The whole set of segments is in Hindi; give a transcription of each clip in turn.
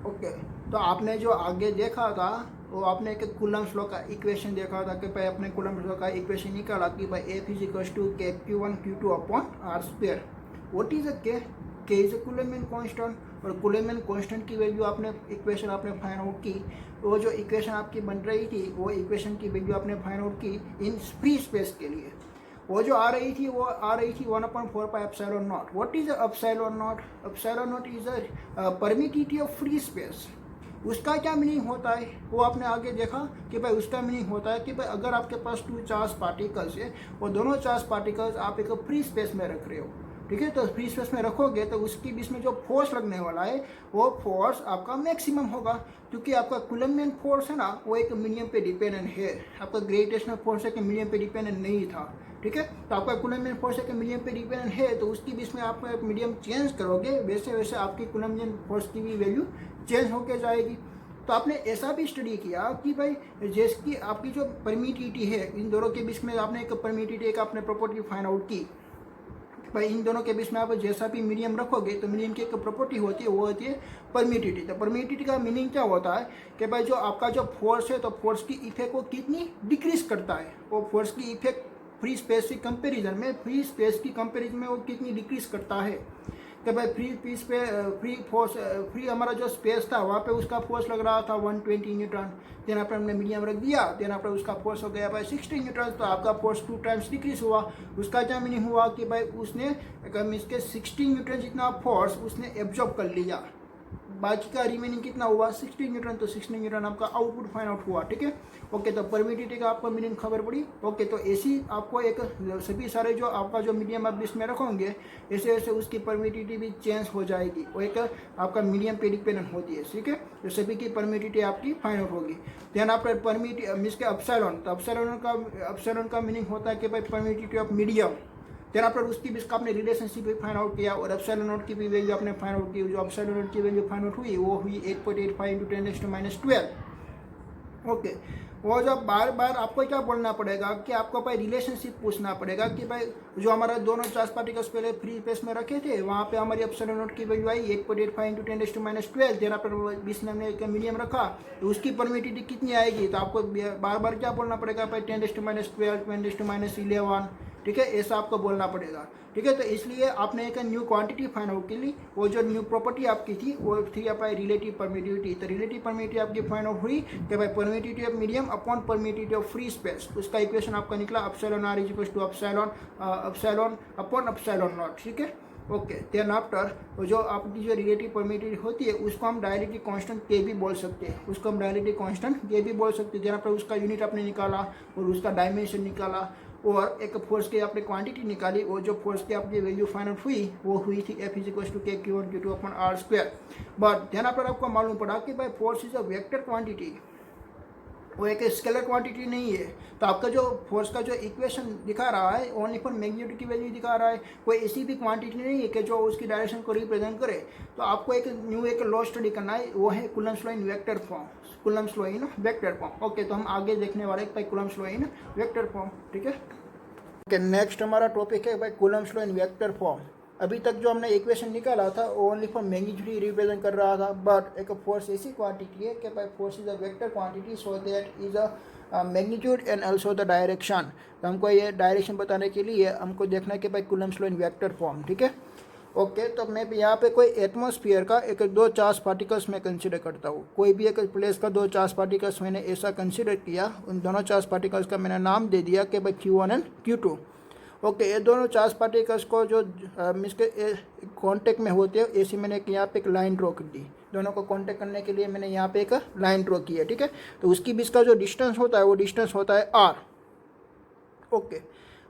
ओके, तो आपने जो आगे देखा था वो आपने एक कूलम्ब्स लॉ का इक्वेशन देखा था कि भाई अपने कूलम्ब्स लॉ का इक्वेशन निकाला कि भाई F is equal to K Q one Q two upon R square. What is a K is a Coulombian constant, और कूलम्बियन कांस्टेंट की वैल्यू आपने इक्वेशन आपने फाइंड आउट की। वो जो इक्वेशन आपकी बन रही थी वो इक्वेशन की वैल्यू आपने फाइंड आउट की इन फ्री स्पेस के लिए। वो जो आ रही थी वो आ रही थी 1/4 pi epsilon not. What is epsilon not? Epsilon not is a permittivity of free space. उसका क्या मीनिंग होता है वो आपने आगे देखा कि भाई उसका मीनिंग होता है कि भाई अगर आपके पास 2 चार्ज पार्टिकल्स है और दोनों चार्ज पार्टिकल्स आप एक फ्री स्पेस में रख रहे हो, ठीक है, तो फ्री स्पेस में रखोगे तो उसके बीच में जो फोर्स लगने वाला है वो फोर्स आपका मैक्सिमम होगा, क्योंकि आपका कूलम्बियन फोर्स है ना वो एक मीडियम पे डिपेंडेंट है। आपका ग्रेविटेशनल फोर्स एक मीडियम पे डिपेंडेंट नहीं था, ठीक है। तो आपका कूलम्बियन फोर्स एक मीडियम पे डिपेंडेंट है, तो उसके बीच में आप मीडियम चेंज करोगे वैसे वैसे आपकी कूलम्बियन फोर्स की भी वैल्यू चेंज होके जाएगी। तो आपने ऐसा भी स्टडी किया कि भाई जैसे कि आपकी जो परमिटिविटी है इन दोनों के बीच में आपने एक परमिटिविटी एक आपने प्रॉपर्टी फाइंड आउट की। भाई इन दोनों के बीच में आप जैसा भी मीडियम रखोगे तो मीडियम की एक प्रॉपर्टी होती है वो होती है परमिटिविटी। तो परमिटिविटी का मीनिंग क्या होता है कि भाई जो आपका जो फोर्स है तो फोर्स की इफेक्ट को कितनी डिक्रीज करता है, वो फोर्स की इफेक्ट फ्री स्पेस की कंपेरिजन में वो कितनी डिक्रीज करता है। कि भाई फ्री पे फ्री फोर्स फ्री हमारा जो स्पेस था वहाँ पे उसका फोर्स लग रहा था 120 न्यूटन। देन आपने हमने मीडियम रख दिया, देन आपने उसका फोर्स हो गया भाई 60 न्यूटन, तो आपका फोर्स 2 टाइम्स डिक्रीज हुआ। उसका क्या मीनिंग हुआ कि भाई उसने इसके 60 न्यूटन जितना फोर्स उसने एब्जॉर्ब कर लिया, बाकी का रिमेनिंग कितना हुआ 60 न्यूटन, तो 60 न्यूटन आपका आउटपुट फाइंड आउट हुआ, ठीक है। ओके, तो परमिटिविटी का आपको मीनिंग खबर पड़ी। ओके, तो ऐसी आपको एक सभी सारे जो आपका जो मीडियम आप इसमें रखोगे ऐसे ऐसे उसकी परमिटिविटी भी चेंज हो जाएगी, वो एक आपका मीडियम पे डिपेंडेंट होती है, ठीक है। तो सभी की परमिटिविटी आपकी फाइंड आउट होगी। देन आपका परमिटिविटी मीन्स के अपसाइलॉन, तो अपसाइलॉन का मीनिंग होता है कि भाई permittivity of medium. Then after उसकी भी इसका आपने रिलेशनशिप भी फाइंड आउट किया और एप्सिलॉन नॉट की भी वैल्यू आपने फाइंड आउट की। जो एप्सिलॉन नॉट की वैल्यू फाइंड आउट हुई वो हुई 8.85 इंटू 10⁻12। ओके, वो जब बार बार आपको क्या बोलना पड़ेगा कि आपको भाई रिलेशनशिप पूछना पड़ेगा कि भाई जो हमारा दोनों चार्ज पार्टिकल्स पहले फ्री स्पेस में रखे थे वहाँ पे हमारी एप्सिलॉन नॉट की वैल्यू आई 8.85 इंटू 10⁻12। देन आफ्टर बीच में हमने एक मीडियम रखा तो उसकी परमिटिविटी कितनी आएगी, तो आपको बार बार क्या बोलना पड़ेगा भाई 10⁻12 10⁻11, ठीक है, ऐसा आपको बोलना पड़ेगा, ठीक है। तो इसलिए आपने एक न्यू क्वांटिटी फाइंड आउट के लिए वो जो न्यू प्रॉपर्टी आपकी थी वो थी आपकी रिलेटिव परमिटिविटी। तो रिलेटिव परमिटिविटी आपकी फाइंड आउट हुई कि भाई permittivity of medium upon permittivity of free space, उसका इक्वेशन आपका निकला epsilon R is equal to epsilon upon epsilon naught, ठीक है। ओके, देन आफ्टर जो आपकी जो रिलेटिव परमिटिविटी होती है उसको हम डायरेक्टली कांस्टेंट के भी बोल सकते हैं, उसको हम डायरेक्टली कांस्टेंट के भी बोल सकते हैं। देन आफ्टर उसका यूनिट आपने निकाला और उसका डायमेंशन निकाला और एक फोर्स की आपने क्वांटिटी निकाली, और जो फोर्स की आपकी वैल्यू फाइंड आउट हुई वो हुई थी F is equal to K Q one Q two upon R square. But ध्यान पर आपको मालूम पड़ा कि भाई force is a vector quantity, वो एक स्केलर क्वांटिटी नहीं है। तो आपका जो फोर्स का जो इक्वेशन दिखा रहा है ओनली फॉर मैग्नीट्यूड की वैल्यू दिखा रहा है, कोई ऐसी भी क्वांटिटी नहीं है कि जो उसकी डायरेक्शन को रिप्रेजेंट करे। तो आपको एक न्यू एक लॉ स्टडी करना है, वो है Coulomb's law in vector form, Coulomb's law in vector form. Okay, तो हम आगे देखने वाले भाई Coulomb's law in vector form, ठीक है। ओके, नेक्स्ट हमारा टॉपिक है भाई Coulomb's law in vector form. अभी तक जो हमने इक्वेशन निकाला था वो ओनली फॉर मैग्नीट्यूड रिप्रेजेंट कर रहा था, बट एक फोर्स ऐसी क्वांटिटी है कि भाई force is a vector quantity so that is a magnitude and also the direction. तो हमको ये डायरेक्शन बताने के लिए हमको देखना है कि भाई Coulomb's law in vector form, ठीक है। ओके, तो मैं यहाँ पे कोई एटमॉस्फेयर का एक 2 चार्ज पार्टिकल्स मैं कंसिडर करता हूँ, कोई भी एक प्लेस का 2 चार्ज पार्टिकल्स मैंने ऐसा कंसिडर किया, उन दोनों चार्ज पार्टिकल्स का मैंने नाम दे दिया कि भाई Q1 एंड Q2। ओके, ये दोनों चार्ज पार्टिकल्स को जो मीन्स के कॉन्टेक्ट में होते हैं ऐसी मैंने यहाँ पे एक लाइन ड्रॉ कर दी, दोनों को कांटेक्ट करने के लिए मैंने यहाँ पे एक लाइन ड्रॉ की है, ठीक है। तो उसकी बीच का जो डिस्टेंस होता है वो डिस्टेंस होता है r। ओके,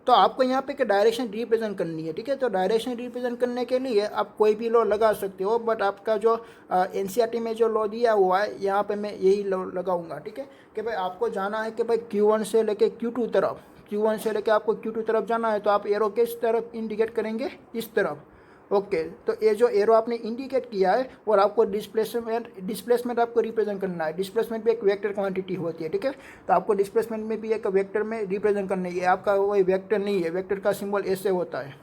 तो आपको यहाँ पे एक डायरेक्शन रिप्रेजेंट करनी है, ठीक है। तो डायरेक्शन रिप्रेजेंट करने के लिए आप कोई भी लॉ लगा सकते हो, बट आपका जो एनसीईआरटी में जो लॉ दिया हुआ है यहाँ पे मैं यही लॉ लगाऊंगा, ठीक है। कि भाई आपको जाना है कि भाई Q1 से लेके Q2 तरफ, Q1 से लेके आपको Q2 तरफ जाना है, तो आप एरो किस तरफ इंडिकेट करेंगे, इस तरफ। ओके, तो ये जो एरो आपने इंडिकेट किया है और आपको डिस्प्लेसमेंट आपको रिप्रेजेंट करना है। डिस्प्लेसमेंट भी एक वेक्टर क्वांटिटी होती है, ठीक है। तो आपको डिस्प्लेसमेंट में भी एक वेक्टर में रिप्रेजेंट करना है, आपका वही वेक्टर नहीं है, वेक्टर का सिंबल ऐसे होता है।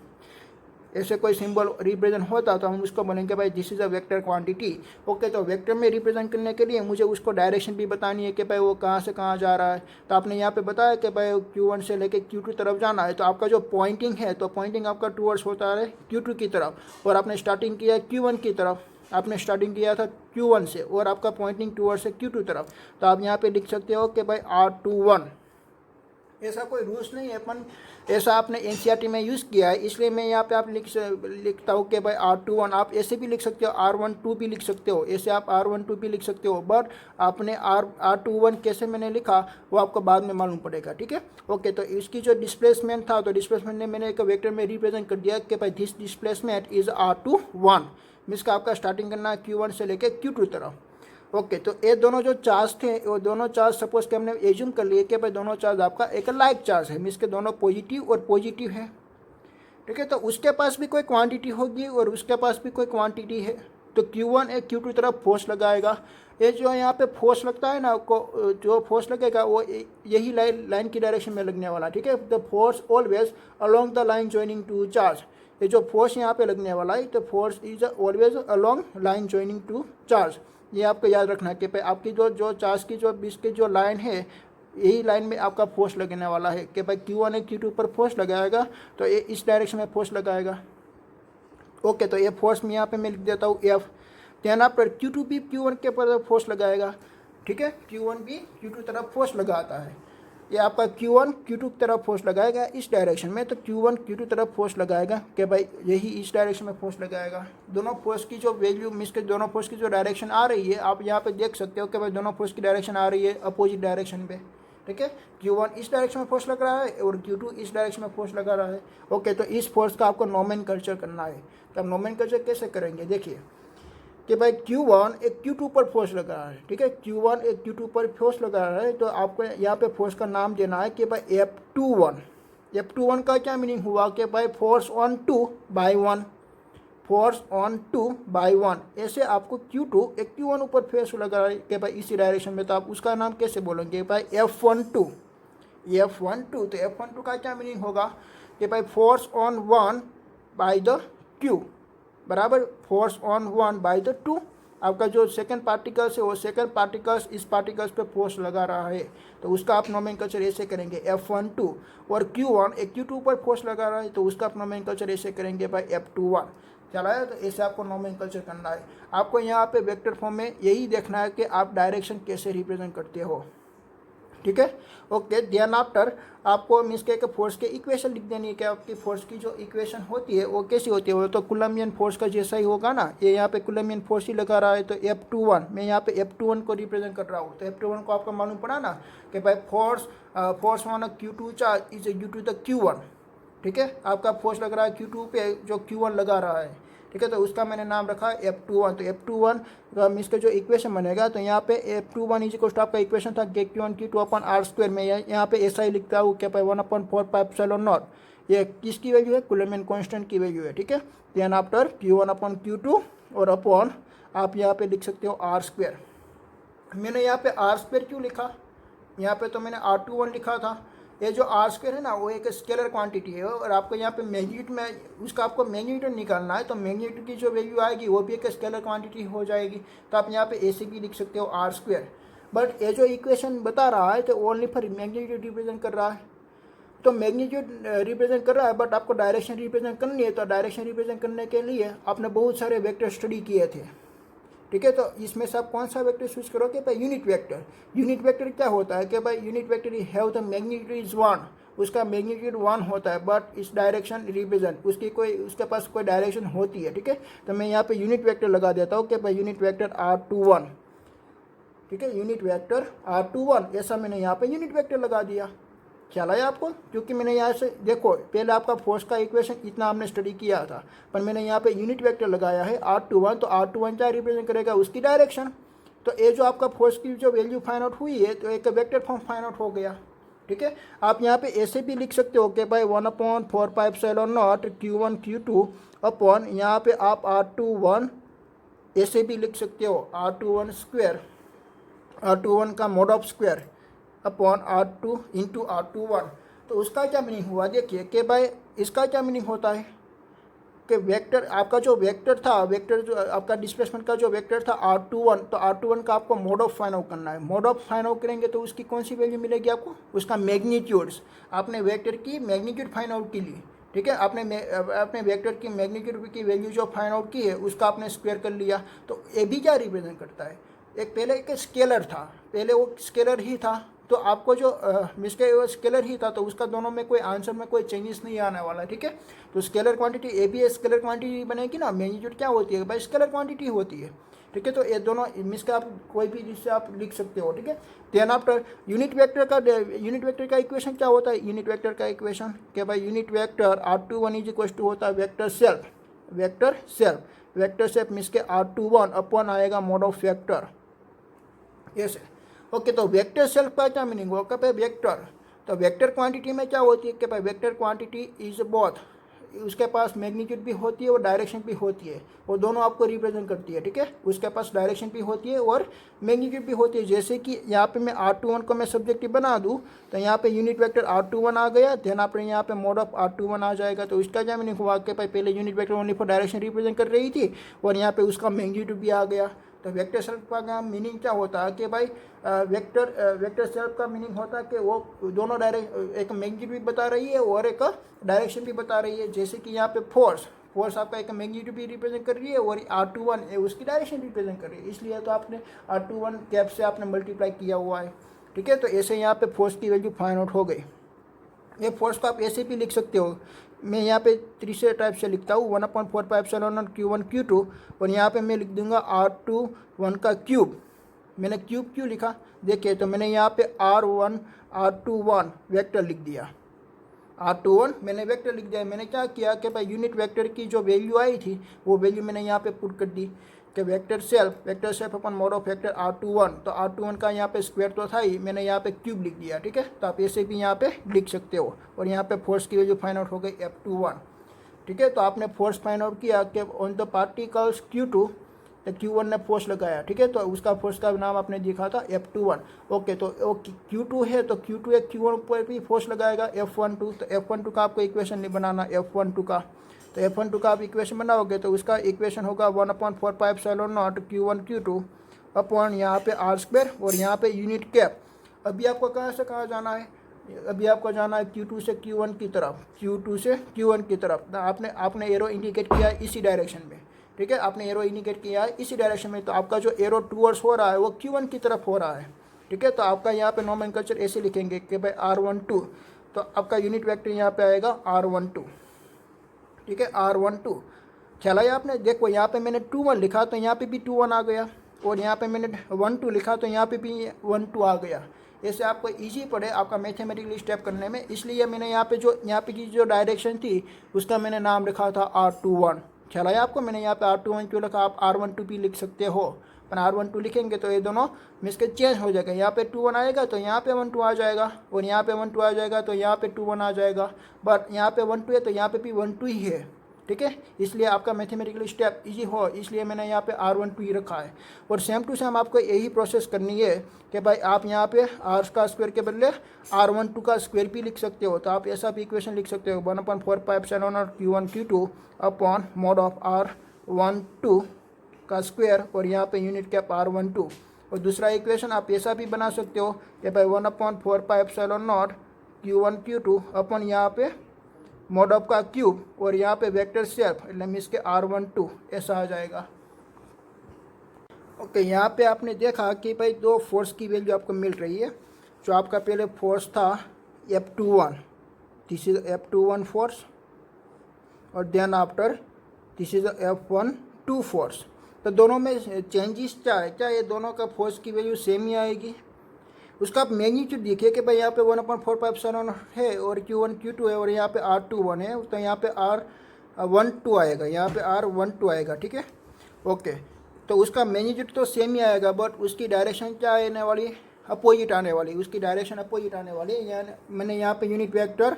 ऐसे कोई सिंबल रिप्रेजेंट होता तो हम उसको बोलेंगे भाई this is a vector quantity. Okay, तो वेक्टर में रिप्रेजेंट करने के लिए मुझे उसको डायरेक्शन भी बतानी है कि भाई वो कहाँ से कहाँ जा रहा है। तो आपने यहाँ पे बताया कि भाई Q1 से लेके Q2 तरफ जाना है, तो आपका जो पॉइंटिंग है तो पॉइंटिंग आपका टूवर्ड्स होता है Q2 की तरफ, और आपने स्टार्टिंग किया Q1 की तरफ। आपने स्टार्टिंग किया था Q1 से और आपका पॉइंटिंग टूवर्ड्स है Q2 तरफ। तो आप यहाँ पे लिख सकते हो कि भाई R21। ऐसा कोई रूल्स नहीं है, अपन ऐसा आपने एनसीईआरटी में यूज़ किया है, इसलिए मैं यहाँ पे आप लिखता हूँ कि भाई R21। आप ऐसे भी लिख सकते हो, R12 भी लिख सकते हो, ऐसे आप R12 भी लिख सकते हो, बट आपने R21 कैसे मैंने लिखा वो आपको बाद में मालूम पड़ेगा। ठीक है, ओके। तो इसकी जो डिस्प्लेसमेंट था, तो डिस्प्लेसमेंट ने मैंने एक वेक्टर में रिप्रेजेंट कर दिया कि भाई this displacement is R21, means का आपका स्टार्टिंग करना है Q1 से लेकर Q2 तरफ। ओके, तो ये दोनों जो चार्ज थे वो दोनों चार्ज सपोज कि हमने एज्यूम कर लिए कि भाई दोनों चार्ज आपका एक लाइक चार्ज है, मीन्स के दोनों पॉजिटिव और पॉजिटिव है। ठीक है, तो उसके पास भी कोई क्वांटिटी होगी और उसके पास भी कोई क्वांटिटी है, तो Q1 एक Q2 तरफ फोर्स लगाएगा। ये जो यहाँ पे फोर्स लगता है ना, को जो फोर्स लगेगा वो यही लाइन की डायरेक्शन में लगने वाला। ठीक है, the force always along the line joining two charge. ये जो फोर्स यहाँ पे लगने वाला है, तो force is always along line joining two charge. ये आपको याद रखना है कि भाई आपकी जो चार्ज की जो बीच की जो लाइन है, यही लाइन में आपका फोर्स लगने वाला है कि भाई Q1 एक Q2 पर फोर्स लगाएगा तो ये इस डायरेक्शन में फोर्स लगाएगा। ओके, तो ये फोर्स में यहाँ पे मैं लिख देता हूँ F। ध्यान आप Q2 भी Q1 के पर फोर्स लगाएगा। ठीक है, Q1 भी Q2 तरफ फोर्स लगाता है। ये आपका Q1 Q2 की तरफ फोर्स लगाएगा इस डायरेक्शन में, तो Q1 Q2 तरफ फोर्स लगाएगा कि भाई यही इस डायरेक्शन में फोर्स लगाएगा। दोनों फोर्स की जो वैल्यू मीन्स के दोनों फोर्स की जो डायरेक्शन आ रही है, आप यहाँ पे देख सकते हो कि भाई दोनों फोर्स की डायरेक्शन आ रही है अपोजिट डायरेक्शन पे। ठीक है, Q1 इस डायरेक्शन में फोर्स लग रहा है और Q2 इस डायरेक्शन में फोर्स लगा रहा है। ओके, तो इस फोर्स का आपको नोमेनक्लेचर करना है। तो आप नोमेनक्लेचर कैसे करेंगे, देखिए कि भाई Q1 एक Q2 पर फोर्स लगा रहा है। ठीक है, Q1 एक Q2 पर फोर्स लगा रहा है, तो आपको यहाँ पे फोर्स का नाम देना है कि भाई F21। F21 का क्या मीनिंग हुआ कि भाई force on 2 by 1, force on 2 by 1। ऐसे आपको Q2 एक Q1 ऊपर फोर्स लगा रहा है कि भाई इसी डायरेक्शन में, तो आप उसका नाम कैसे बोलेंगे भाई F12। F12, तो F12 का क्या मीनिंग होगा कि भाई force on 1 by the Q बराबर फोर्स ऑन 1 बाई द 2। आपका जो सेकंड पार्टिकल्स है वो सेकंड पार्टिकल्स इस पार्टिकल्स पे फोर्स लगा रहा है, तो उसका आप नोमेनक्लेचर ऐसे करेंगे F12। और Q1 एक Q2 पर फोर्स लगा रहा है, तो उसका आप नोमेनक्लेचर ऐसे करेंगे भाई F21। चला है, तो ऐसे आपको नोमेनक्लेचर करना है। आपको यहाँ पे वेक्टर फॉर्म में यही देखना है कि आप डायरेक्शन कैसे रिप्रेजेंट करते हो। ठीक है, ओके। ध्यान आफ्टर आपको मीन्स के फोर्स के इक्वेशन लिख देनी है कि आपकी फोर्स की जो इक्वेशन होती है वो कैसी होती है, वो तो कूलम्बियन फोर्स का जैसा ही होगा ना। ये यहाँ पे कूलम्बियन फोर्स ही लगा रहा है, तो F21 मैं यहाँ पे F21 को रिप्रेजेंट कर रहा हूँ। तो F21 को आपको मालूम पड़ा ना कि भाई force on Q2 charge is due to the Q1। ठीक है, आपका फोर्स लग रहा है Q2 पे जो Q1 लगा रहा है। ठीक है, तो उसका मैंने नाम रखा F21। तो F21 मीन्स का जो इक्वेशन बनेगा, तो यहाँ पे F21 इज इक्वल टू आपका इक्वेशन था Q1 Q2 अपन R²। में यहाँ पे ऐसा ही लिखता हूँ कि 1/4πε0। ये किसकी वैल्यू है, कूलम्बियन कांस्टेंट की वैल्यू है। ठीक है, देन आफ्टर Q1/Q2 और अपॉन आप यहाँ पे लिख सकते हो R²। मैंने यहाँ पे R² क्यों लिखा, यहाँ पे तो मैंने R21 लिखा था। ये जो R² है ना वो एक स्केलर क्वांटिटी है, और आपको यहाँ पे मैग्नीट्यूड में उसका आपको मैग्नीट्यूड निकालना है, तो मैग्नीट्यूड की जो वैल्यू आएगी वो भी एक स्केलर क्वांटिटी हो जाएगी। तो आप यहाँ पे ऐसे भी लिख सकते हो R²। बट ये जो इक्वेशन बता रहा है तो ओनली फॉर मैग्नीट्यूड रिप्रेजेंट कर रहा है, तो मैग्नीट्यूड रिप्रेजेंट कर रहा है, बट आपको डायरेक्शन रिप्रेजेंट करनी है। तो डायरेक्शन रिप्रेजेंट करने के लिए आपने बहुत सारे वेक्टर स्टडी किए थे। ठीक है, तो इसमें से आप कौन सा वेक्टर चूज करोगे भाई, यूनिट वेक्टर। यूनिट वेक्टर क्या होता है कि भाई unit vector have the magnitude is 1, उसका मैग्नीट्यूड 1 होता है, बट इस डायरेक्शन रिप्रेजेंट उसके पास कोई डायरेक्शन होती है। ठीक है, तो मैं यहाँ पे यूनिट वेक्टर लगा देता हूँ कि भाई यूनिट वेक्टर R21। ठीक है, यूनिट वेक्टर R21 ऐसा मैंने यहाँ पे यूनिट वेक्टर लगा दिया। ख्याल आया आपको, क्योंकि मैंने यहाँ से देखो पहले आपका फोर्स का इक्वेशन इतना हमने स्टडी किया था, पर मैंने यहाँ पे यूनिट वेक्टर लगाया है R21। तो R21 क्या रिप्रेजेंट करेगा, उसकी डायरेक्शन। तो ये जो आपका फोर्स की जो वैल्यू फाइंड आउट हुई है, तो एक वेक्टर फॉर्म फाइंड आउट हो गया। ठीक है, आप यहाँ पे ऐसे भी लिख सकते हो कि भाई 1/4πε0 Q1 Q2 अपॉन यहाँ पे आप R21 ऐसे भी लिख सकते हो R21² R21 का mode of square upon R2 into R21। तो उसका क्या मीनिंग हुआ, देखिए कि भाई इसका क्या मीनिंग होता है, कि वेक्टर आपका जो वेक्टर था, वेक्टर जो आपका डिस्प्लेसमेंट का जो वेक्टर था r21, तो r21 का आपको मोड ऑफ फाइंड आउट करना है। मोड ऑफ फाइंड आउट करेंगे तो उसकी कौन सी वैल्यू मिलेगी आपको, उसका मैग्नीट्यूड्स। आपने वेक्टर की मैग्नीट्यूड फाइंड आउट की ली, ठीक है, आपने वेक्टर की मैग्नीट्यूड की वैल्यू जो फाइंड आउट की है उसका आपने स्क्वायर कर लिया। तो ये भी क्या रिप्रेजेंट करता है, एक पहले एक स्केलर था, पहले वो स्केलर ही था, तो आपको जो मिसके वो स्केलर ही था, तो उसका दोनों में कोई आंसर में कोई चेंजेस नहीं आने वाला, ठीक है। तो स्केलर क्वांटिटी ए भी स्केलर क्वांटिटी बनेगी ना, मैग्नीट्यूड क्या होती है भाई, स्केलर क्वांटिटी होती है, ठीक है। तो ये दोनों मिस का आप कोई भी जिससे आप लिख सकते हो, ठीक है। देन आफ्टर यूनिट वेक्टर का इक्वेशन क्या होता है, यूनिट वेक्टर का इक्वेशन कि भाई unit vector r21 is equal to होता है वेक्टर सेल्फ मिस के r21 अपन आएगा मोड ऑफ वेक्टर, ऐसे। ओके, तो वेक्टर सेल्फ का क्या मीनिंग होगा भाई, वेक्टर, तो वेक्टर क्वांटिटी में क्या होती है कि भाई वेक्टर क्वांटिटी इज बोथ, उसके पास मैग्नीट्यूड भी होती है और डायरेक्शन भी होती है, वो दोनों आपको रिप्रेजेंट करती है, ठीक है। उसके पास डायरेक्शन भी होती है और मैग्नीट्यूड भी होती है। जैसे कि यहाँ पे मैं r21 को मैं सब्जेक्टिव बना दूँ तो यहाँ पे यूनिट वेक्टर r21 आ गया, देन आपने यहाँ पे मोड ऑफ r21 आ जाएगा। तो इसका क्या मीनिंग हुआ कि भाई पहले unit vector only for direction represent कर रही थी और यहाँ पे उसका मैग्नीट्यूड भी आ गया। तो वेक्टर सेल्फ का मीनिंग क्या होता है कि भाई वेक्टर सेल्फ का मीनिंग होता है कि वो दोनों एक मैग्नीट्यूड भी बता रही है और एक डायरेक्शन भी बता रही है। जैसे कि यहाँ पे फोर्स आपका एक मैग्नीट्यूड भी रिप्रेजेंट कर रही है और r21 उसकी डायरेक्शन रिप्रेजेंट कर रही है, इसलिए तो आपने r21 कैप से आपने मल्टीप्लाई किया हुआ है, ठीक है। तो ऐसे यहाँ पे फोर्स की वैल्यू फाइंड आउट हो गई। ये फोर्स को आप ऐसे भी लिख सकते हो, मैं यहाँ पे तीसरे टाइप से लिखता हूँ 1/4πε Q1 Q2, और यहाँ पे मैं लिख दूंगा r21 का क्यूब। मैंने क्यूब क्यों लिखा, देखिए, तो मैंने यहाँ पे r21 वेक्टर लिख दिया, r21 मैंने वेक्टर लिख दिया। मैंने क्या किया कि भाई यूनिट वेक्टर की जो वैल्यू आई थी वो वैल्यू मैंने यहाँ पे पुट कर दी कि vector self upon mode of vector r21, तो r21 का यहाँ पे स्क्वायर तो था ही, मैंने यहाँ पे क्यूब लिख दिया, ठीक है। तो आप ऐसे भी यहाँ पे लिख सकते हो। और यहाँ पे फोर्स की वैल्यू फाइंड आउट हो गई F21, ठीक है। तो आपने फोर्स फाइंड आउट किया कि ऑन द पार्टिकल्स Q2, तो Q1 ने फोर्स लगाया, ठीक है, तो उसका फोर्स का नाम आपने देखा था F21। ओके, तो Q2 है तो Q2 एक Q1 पर भी फोर्स लगाएगा F12, तो F12 का आपको इक्वेशन नहीं बनाना F12 का, तो F12 का आप इक्वेशन बनाओगे तो उसका इक्वेशन होगा 1/4πε Q1 Q2 अपॉन यहाँ पे r² और यहाँ पे यूनिट कैप। अभी आपको कहाँ से कहाँ जाना है, अभी आपको जाना है Q2 से Q1 की तरफ, Q2 से Q1 की तरफ। आपने एरो इंडिकेट किया है इसी डायरेक्शन में, ठीक है, आपने एरो इंडिकेट किया है इसी डायरेक्शन में, तो आपका जो एरो टूवर्ड्स हो रहा है वो Q1 की तरफ हो रहा है, ठीक है। तो आपका यहाँ पे नोमेनक्लेचर ऐसे लिखेंगे कि भाई r12, तो आपका यूनिट वेक्टर यहाँ पे आएगा r12, ठीक है, r12। ख्याल आया आपने, देखो यहाँ पे मैंने 21 लिखा तो यहाँ पे भी 21 आ गया, और यहाँ पे मैंने 12 लिखा तो यहाँ पे भी 12 आ गया। ऐसे आपको इजी पड़े आपका मैथमेटिकली स्टेप करने में, इसलिए मैंने यहाँ पे की जो डायरेक्शन थी उसका मैंने नाम रखा था r21। ख्याल आया आपको, मैंने यहाँ पे r21 क्यों लिखा, आप r12 भी लिख सकते हो, पर r12 लिखेंगे तो ये दोनों मिस के चेंज हो जाएगा। यहाँ पे 21 आएगा तो यहाँ पे 12 आ जाएगा, और यहाँ पे 12 आ जाएगा तो यहाँ पे 21 आ जाएगा, बट यहाँ पे 12 है तो यहाँ पे भी 12 ही है, ठीक है। इसलिए आपका मैथमेटिकल स्टेप इजी हो, इसलिए मैंने यहाँ पे r12 ही रखा है। और सेम टू सेम आपको यही प्रोसेस करनी है कि भाई आप यहाँ पे r का स्क्वायर के बदले r12 का स्क्वायर भी लिख सकते हो, तो आप ऐसा भी इक्वेशन लिख सकते हो 1/4πε Q1 Q2 upon mode of r12 का स्क्वायर और यहाँ पे यूनिट कैप r12। और दूसरा इक्वेशन आप ऐसा भी बना सकते हो कि भाई 1/4πε Q1 Q2 अपन यहाँ पे मोड ऑफ का क्यूब और यहाँ पे वेक्टर सेल्फ मीन्स के r12 ऐसा आ जाएगा। ओके, यहाँ पे आपने देखा कि भाई दो फोर्स की वैल्यू आपको मिल रही है। जो आपका पहले फोर्स था F21, this is F21 force, और then after this is F12 force. तो दोनों में चेंजेस क्या है, क्या ये दोनों का फोर्स की वैल्यू सेम ही आएगी। उसका आप मैग्नीट्यूड देखिए कि भाई यहाँ पे 1/4πε है और Q1 Q2 है और यहाँ पे r21 है, तो यहाँ पे r12 आएगा, यहाँ पे r12 आएगा, ठीक है। ओके, तो उसका मैग्नीट्यूड तो सेम ही आएगा, बट उसकी डायरेक्शन क्या आने वाली, अपोजिट आने वाली, उसकी डायरेक्शन अपोजिट आने वाली है। मैंने यहाँ पे यूनिट वेक्टर